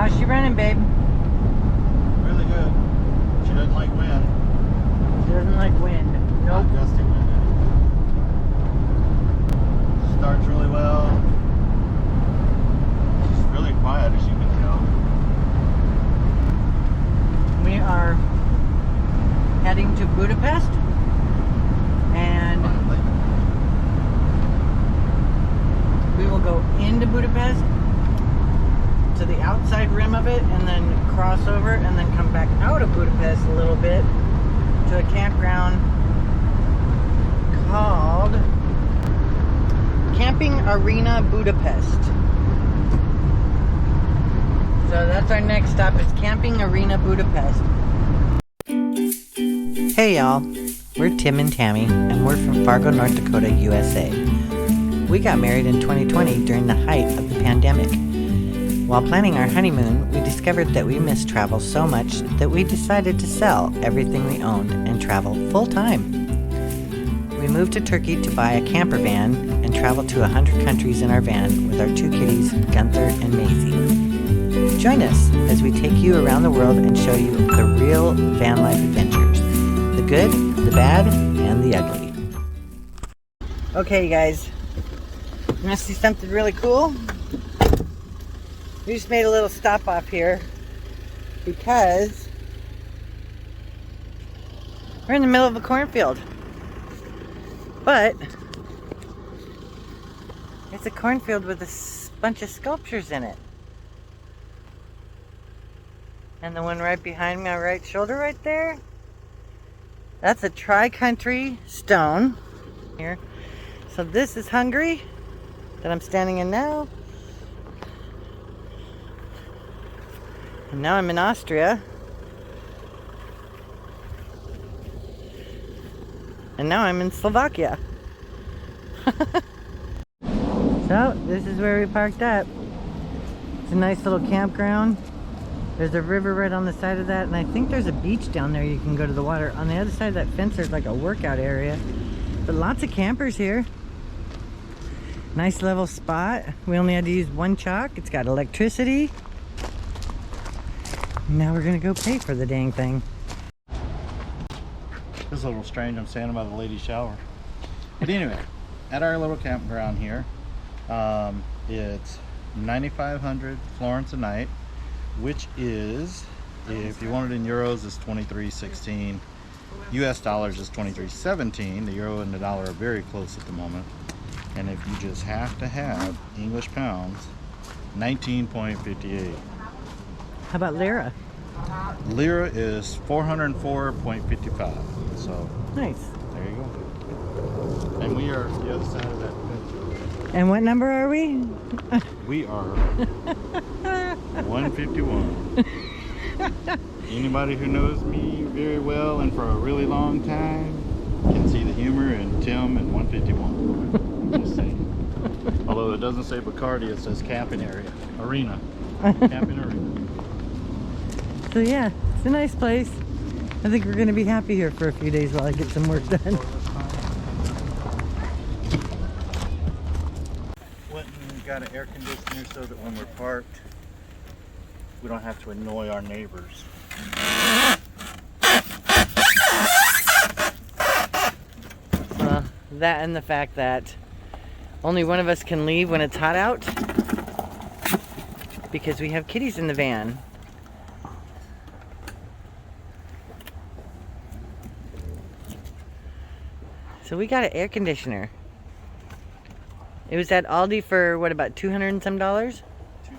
How's she running, babe? Really good. She doesn't like wind. She doesn't like wind. Nope. Not gusty wind. Starts really well. She's really quiet, as you can tell. We are heading to Budapest, and we will go into Budapest to the outside rim of it and then cross over and then come back out of Budapest a little bit to a campground called Camping Arena Budapest. So that's our next stop, is Camping Arena Budapest. Hey y'all, we're Tim and Tammy, and we're from Fargo, North Dakota, USA. We got married in 2020 during the height of the pandemic. While planning our honeymoon, we discovered that we missed travel so much that we decided to sell everything we owned and travel full-time. We moved to Turkey to buy a camper van and traveled to 100 countries in our van with our two kitties, Gunther and Maisie. Join us as we take you around the world and show you the real van life adventures. The good, the bad, and the ugly. Okay, guys. You want to see something really cool? We just made a little stop off here because we're in the middle of a cornfield. But it's a cornfield with a bunch of sculptures in it. And the one right behind my right shoulder right there, that's a tri-country stone here. So this is Hungary that I'm standing in now. And now I'm in Austria. And now I'm in Slovakia. So this is where we parked up. It's a nice little campground. There's a river right on the side of that, and I think there's a beach down there you can go to the water. On the other side of that fence there's like a workout area. But lots of campers here. Nice level spot. We only had to use one chalk. It's got electricity. Now we're gonna go pay for the dang thing. This is a little strange. I'm standing by the ladies' shower. But anyway, at our little campground here, it's 9,500 florins a night, which is, if you want it in euros, is 23.16. US dollars is 23.17. The euro and the dollar are very close at the moment. And if you just have to have English pounds, 19.58. How about lira? Lira is 404.55. So Nice. there you go. And we are the other side of that fence. And what number are we? We are 151. Anybody who knows me very well and for a really long time can see the humor in Tim and 151. Just saying. Although it doesn't say Bacardi, it says camping area. Arena. Camping arena. So yeah, it's a nice place. I think we're gonna be happy here for a few days while I get some work done. Went and got an air conditioner so that when we're parked, we don't have to annoy our neighbors. That and the fact that only one of us can leave when it's hot out because we have kitties in the van. So we got an air conditioner. It was at Aldi for what, about 200 and some dollars?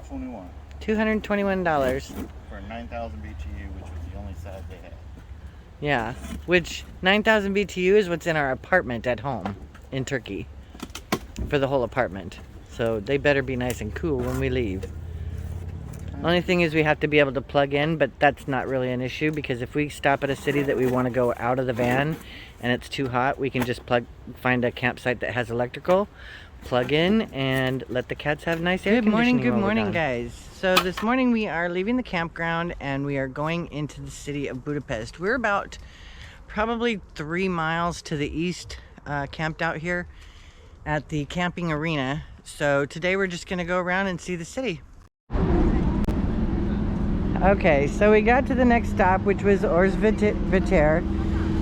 $221. $221. For 9,000 BTU, which was the only size they had. Yeah, which 9,000 BTU is what's in our apartment at home in Turkey for the whole apartment. So they better be nice and cool when we leave. Only thing is we have to be able to plug in, but that's not really an issue because if we stop at a city that we want to go out of the van and it's too hot, we can just find a campsite that has electrical, plug in, and let the cats have nice air conditioning. Good morning, guys. So this morning we are leaving the campground and we are going into the city of Budapest. We're about probably 3 miles to the east, camped out here at the camping arena. So today we're just gonna go around and see the city. Okay, so we got to the next stop, which was Orsviter.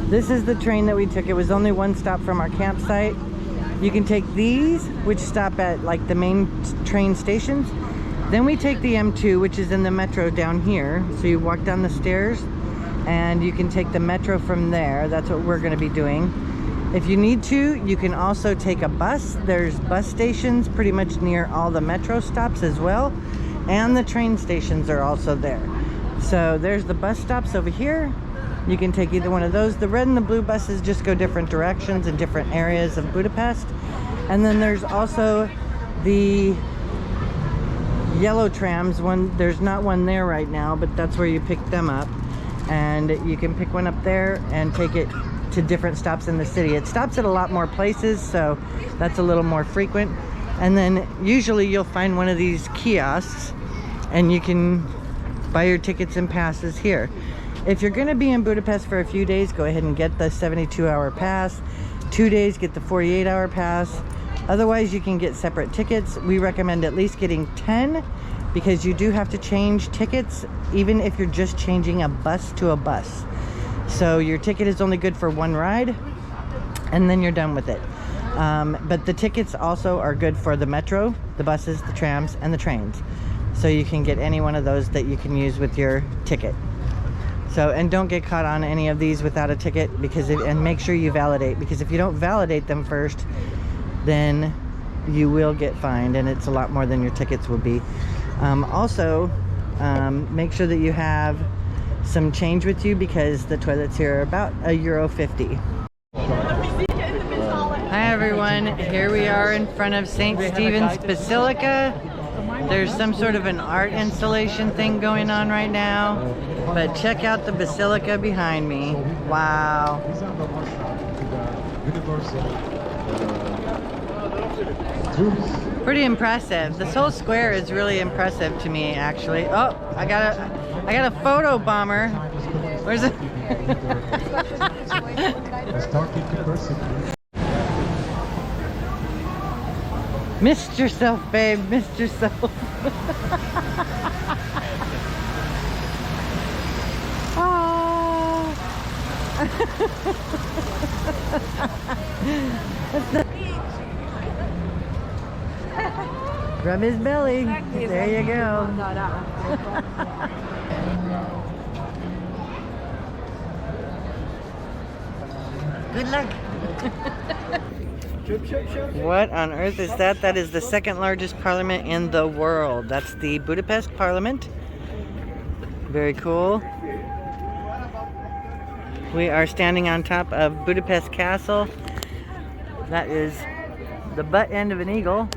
This is the train that we took. It was only one stop from our campsite. You can take these, which stop at like the main train stations. Then we take the M2, which is in the metro down here. So you walk down the stairs and you can take the metro from there. That's what we're going to be doing. If you need to, you can also take a bus. There's bus stations pretty much near all the metro stops as well. And the train stations are also there. So there's the bus stops over here. You can take either one of those. The red and the blue buses just go different directions in different areas of Budapest. And then there's also the yellow trams. There's not one there right now, but that's where you pick them up. And you can pick one up there and take it to different stops in the city. It stops at a lot more places, so that's a little more frequent. And then usually you'll find one of these kiosks and you can buy your tickets and passes here. If you're going to be in Budapest for a few days, go ahead and get the 72-hour pass. 2 days, get the 48-hour pass. Otherwise, you can get separate tickets. We recommend at least getting 10 because you do have to change tickets even if you're just changing a bus to a bus. So your ticket is only good for one ride and then you're done with it. But the tickets also are good for the metro, the buses, the trams, and the trains. So you can get any one of those that you can use with your ticket. So, and don't get caught on any of these without a ticket and make sure you validate, because if you don't validate them first, then you will get fined, and it's a lot more than your tickets will be. Also, make sure that you have some change with you because the toilets here are about €1.50. Hi everyone, here we are in front of St. Stephen's Basilica. There's some sort of an art installation thing going on right now, but check out the basilica behind me. Wow. Pretty impressive. This whole square is really impressive to me, actually. Oh, I got a photo bomber. Where's it? Missed yourself, babe. Missed yourself. Oh. Rub his belly. There you go. Good luck. What on earth is that? That is the second largest parliament in the world. That's the Budapest Parliament. Very cool. We are standing on top of Budapest Castle. That is the butt end of an eagle.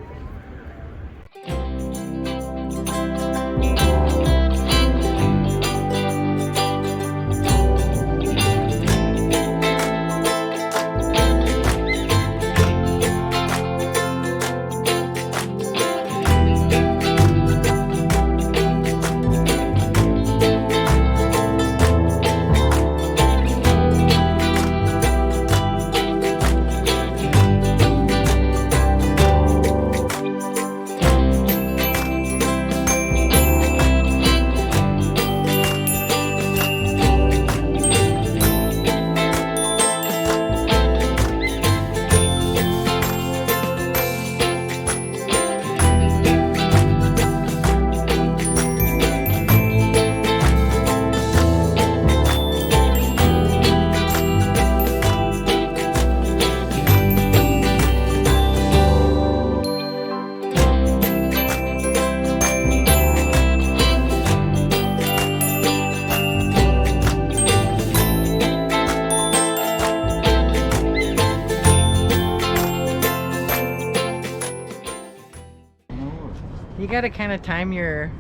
You gotta kind of time your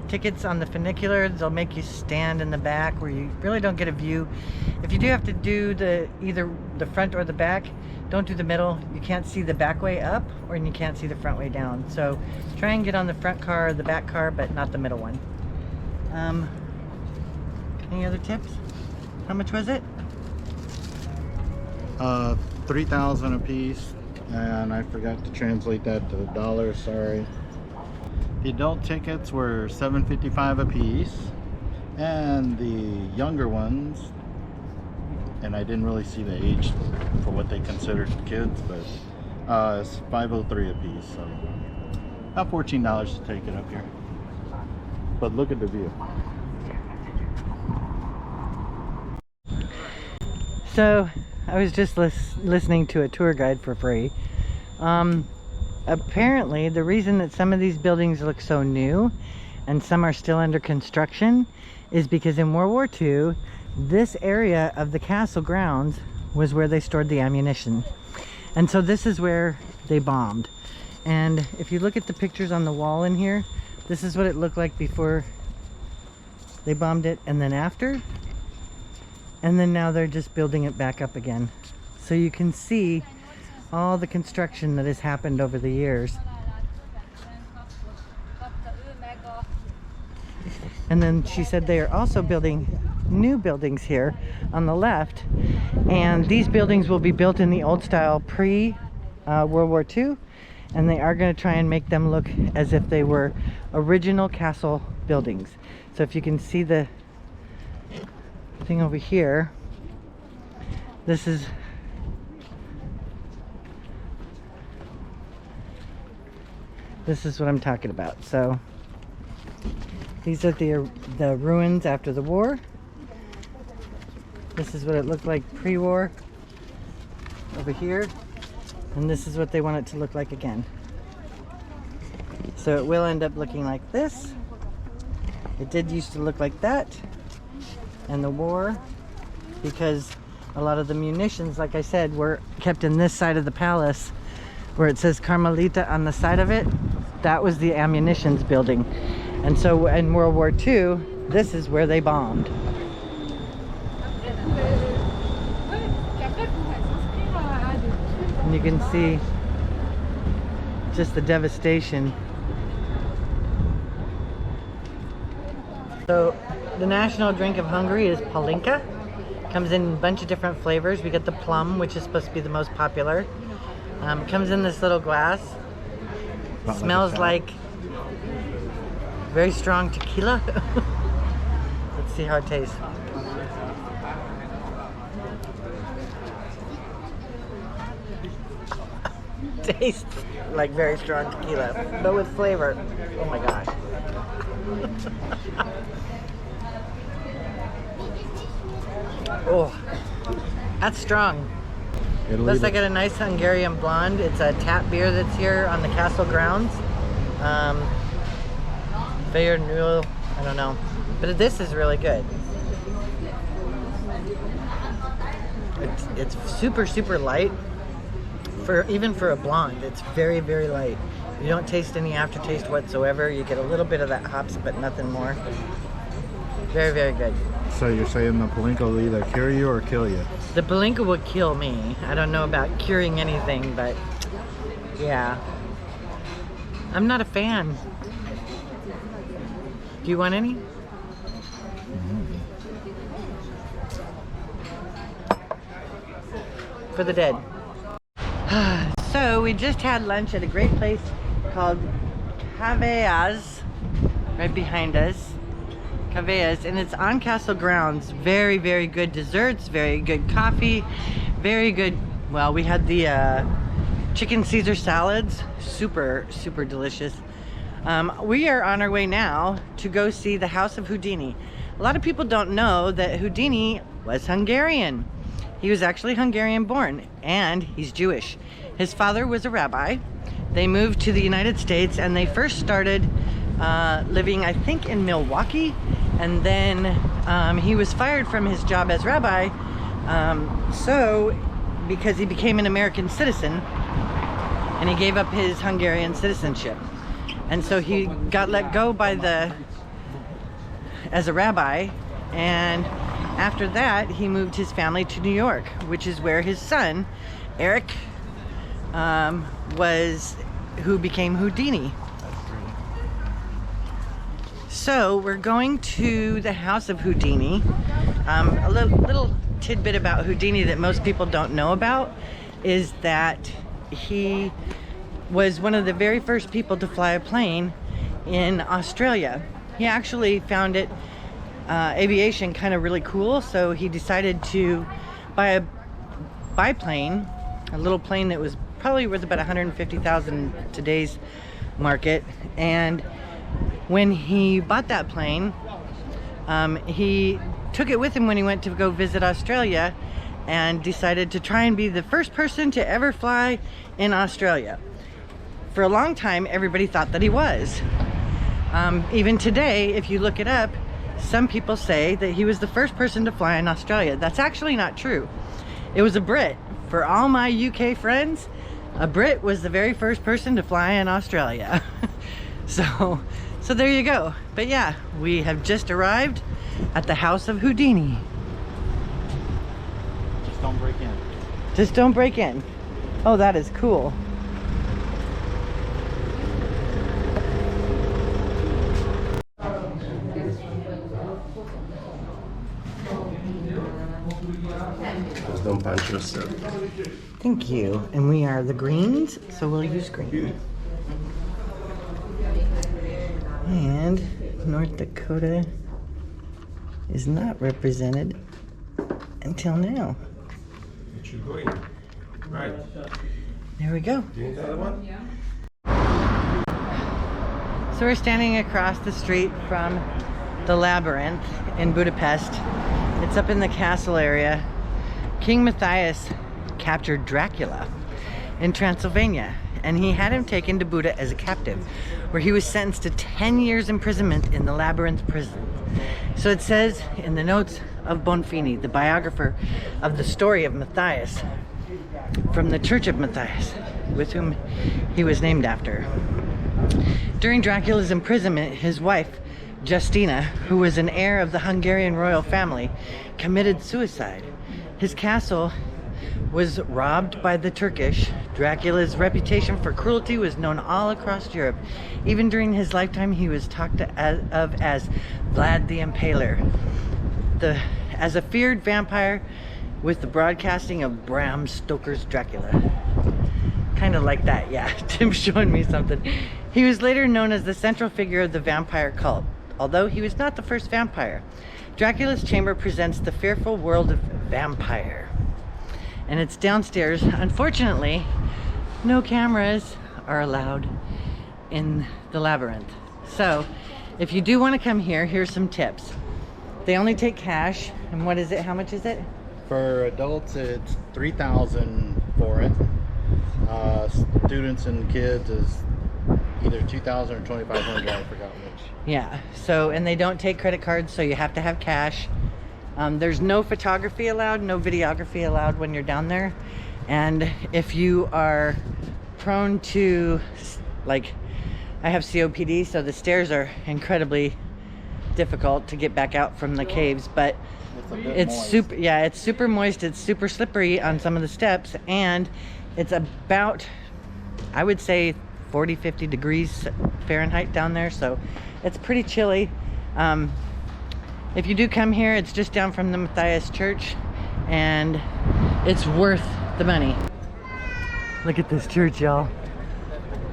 tickets on the funicular. They'll make you stand in the back where you really don't get a view. If you do have to do either the front or the back, don't do the middle. You can't see the back way up or you can't see the front way down. So try and get on the front car or the back car, but not the middle one. Any other tips? How much was it? 3,000 a piece, and I forgot to translate that to dollars, sorry. The adult tickets were $7.55 a piece, and the younger ones, and I didn't really see the age for what they considered kids, but it's $5.03 a piece, so about $14 to take it up here. But look at the view. So I was just listening to a tour guide for free. Apparently the reason that some of these buildings look so new and some are still under construction is because in World War II, this area of the castle grounds was where they stored the ammunition. And so this is where they bombed. And if you look at the pictures on the wall in here, this is what it looked like before they bombed it and then after. And then now they're just building it back up again. So you can see all the construction that has happened over the years. And then she said they are also building new buildings here on the left. And these buildings will be built in the old style pre-World War II. And they are going to try and make them look as if they were original castle buildings. So if you can see the thing over here, this is what I'm talking about. So these are the ruins after the war. This is what it looked like pre-war over here, and this is what they want it to look like again. So it will end up looking like this. It did used to look like that in the war, because a lot of the munitions, like I said, were kept in this side of the palace where it says Carmelita on the side of it. That was the ammunitions building. And so in World War II, this is where they bombed. And you can see just the devastation. So the national drink of Hungary is palinka. Comes in a bunch of different flavors. We got the plum, which is supposed to be the most popular. It comes in this little glass. Smells like very strong tequila. Let's see how it tastes. Tastes like very strong tequila, but with flavor. Oh my gosh. Oh, that's strong. Plus I got a nice Hungarian blonde. It's a tap beer that's here on the castle grounds. Fair Newell, I don't know. But this is really good. It's super, super light. Even for a blonde, it's very, very light. You don't taste any aftertaste whatsoever. You get a little bit of that hops, but nothing more. Very, very good. So you're saying the palinka will either cure you or kill you? The palinka would kill me. I don't know about curing anything, but yeah. I'm not a fan. Do you want any? For the dead. So we just had lunch at a great place called Caveas, right behind us. Caveas, and it's on castle grounds. Very, very good desserts, very good coffee, very good. Well, we had the chicken Caesar salads, super, super delicious. We are on our way now to go see the House of Houdini. A lot of people don't know that Houdini was Hungarian. He was actually Hungarian born, and he's Jewish. His father was a rabbi. They moved to the United States, and they first started living, I think, in Milwaukee, and then he was fired from his job as rabbi, because he became an American citizen, and he gave up his Hungarian citizenship. And so he got let go as a rabbi, and after that he moved his family to New York, which is where his son Eric who became Houdini. So we're going to the House of Houdini. A little tidbit about Houdini that most people don't know about is that he was one of the very first people to fly a plane in Australia. He actually found it, aviation, kind of really cool, so he decided to buy a biplane, a little plane that was probably worth about $150,000 today's market. And when he bought that plane, he took it with him when he went to go visit Australia, and decided to try and be the first person to ever fly in Australia. For a long time, everybody thought that he was. Even today, if you look it up, some people say that he was the first person to fly in Australia. That's actually not true. It was a Brit. For all my UK friends, a Brit was the very first person to fly in Australia. So there you go. But yeah, we have just arrived at the house of Houdini. Just don't break in. Just don't break in. Oh, that is cool. Just don't punch yourself. Thank you. And we are the greens, so we'll use green. And North Dakota is not represented until now. What you going? Right. There we go. Do you need another one? Yeah. So we're standing across the street from the Labyrinth in Budapest. It's up in the castle area. King Matthias captured Dracula in Transylvania, and he had him taken to Buda as a captive, where he was sentenced to 10 years imprisonment in the Labyrinth prison. So it says in the notes of Bonfini, the biographer of the story of Matthias, from the Church of Matthias, with whom he was named after. During Dracula's imprisonment, his wife, Justina, who was an heir of the Hungarian royal family, committed suicide. His castle was robbed by the Turkish. Dracula's reputation for cruelty was known all across Europe. Even during his lifetime, he was talked of as Vlad the Impaler, as a feared vampire with the broadcasting of Bram Stoker's Dracula. Kind of like that, yeah. Tim's showing me something. He was later known as the central figure of the vampire cult, although he was not the first vampire. Dracula's chamber presents the fearful world of vampire, and it's downstairs. Unfortunately, no cameras are allowed in the Labyrinth. So if you do want to come here, here's some tips. They only take cash. And what is it? How much is it? For adults, it's $3,000 for it. Students and kids is either $2,000 or $2,500. I forgot which. Yeah. So, and they don't take credit cards, so you have to have cash. There's no photography allowed, no videography allowed when you're down there. And if you are prone to, like, I have COPD, so the stairs are incredibly difficult to get back out from the caves, but it's super, yeah, it's super moist, it's super slippery on some of the steps, and it's about, I would say, 40-50 degrees Fahrenheit down there, so it's pretty chilly. If you do come here, it's just down from the Matthias Church, and it's worth the money. Look at this church, y'all.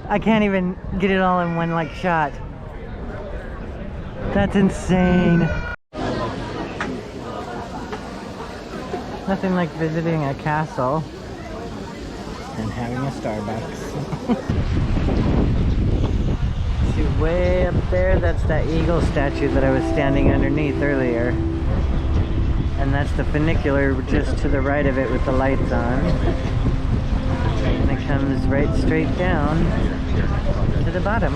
I can't even get it all in one like shot. That's insane. Nothing like visiting a castle and having a Starbucks. See, way up there, that's that eagle statue that I was standing underneath earlier. And that's the funicular just to the right of it with the lights on. And it comes right straight down to the bottom.